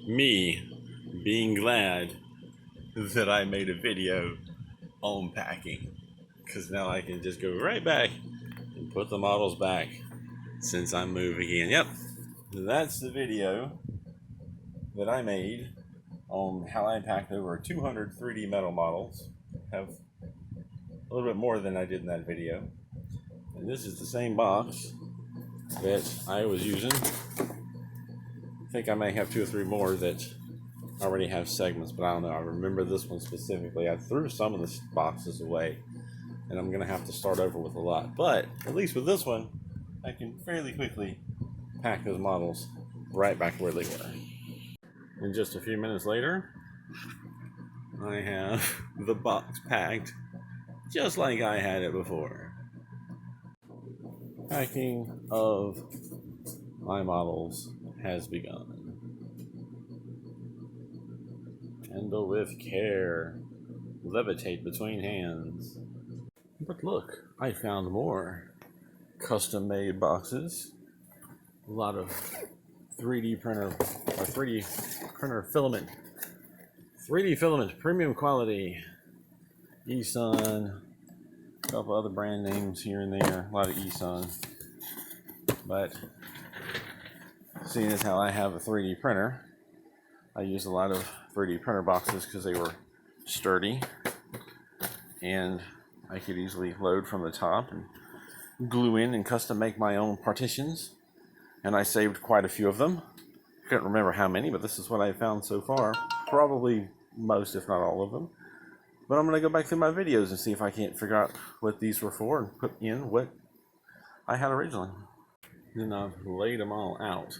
me being glad that I made a video on packing, because now I can just go right back and put the models back since I'm moving in. Yep, that's the video that I made on how I packed over 200 3D metal models. Have a little bit more than I did in that video. And this is the same box that I was using. I think I may have 2 or 3 more that already have segments, but I don't know. I remember this one specifically. I threw some of the boxes away, and I'm gonna have to start over with a lot. But at least with this one, I can fairly quickly pack those models right back where they were. And just a few minutes later, I have the box packed just like I had it before. Packing of my models has begun. Handle with care. Levitate between hands. But look, I found more custom-made boxes. A lot of 3D printer filament. 3D filament, premium quality. eSun. A couple other brand names here and there. A lot of eSun. But seeing as how I have a 3D printer, I use a lot of 3D printer boxes because they were sturdy and I could easily load from the top and glue in and custom make my own partitions. And I saved quite a few of them. I can't remember how many, but this is what I found so far. Probably most, if not all of them. But I'm going to go back through my videos and see if I can't figure out what these were for and put in what I had originally. Then I've laid them all out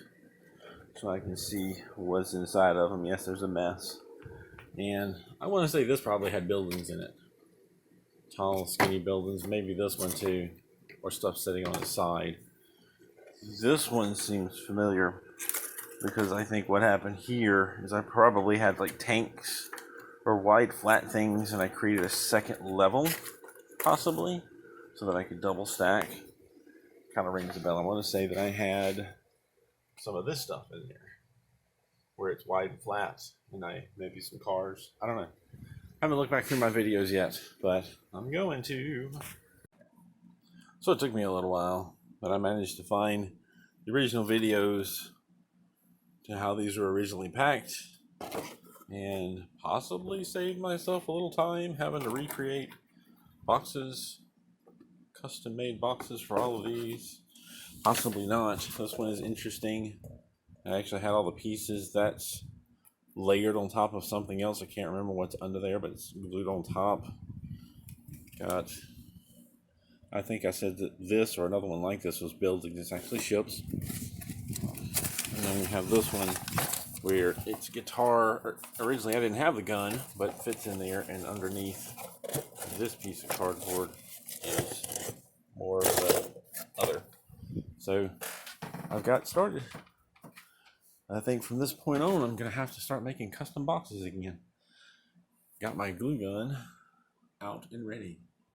so I can see what's inside of them. Yes, there's a mess. And I want to say this probably had buildings in it. Tall, skinny buildings. Maybe this one too. Or stuff sitting on its side. This one seems familiar because I think what happened here is I probably had like tanks or wide flat things and I created a second level, possibly, so that I could double stack. Kind of rings a bell. I want to say that I had some of this stuff in there where it's wide and flat, and maybe some cars. I don't know. I haven't looked back through my videos yet, but I'm going to. So it took me a little while, but I managed to find the original videos to how these were originally packed, and possibly saved myself a little time having to recreate boxes, custom made boxes for all of these. Possibly not. This one is interesting. I actually had all the pieces that's layered on top of something else. I can't remember what's under there, but it's glued on top. Got, I think I said that this or another one like this was building. This actually ships. And then we have this one where it's guitar. Originally I didn't have the gun, but it fits in there, and underneath this piece of cardboard is more of the other. So I've got started. I think from this point on, I'm going to have to start making custom boxes again. Got my glue gun out and ready.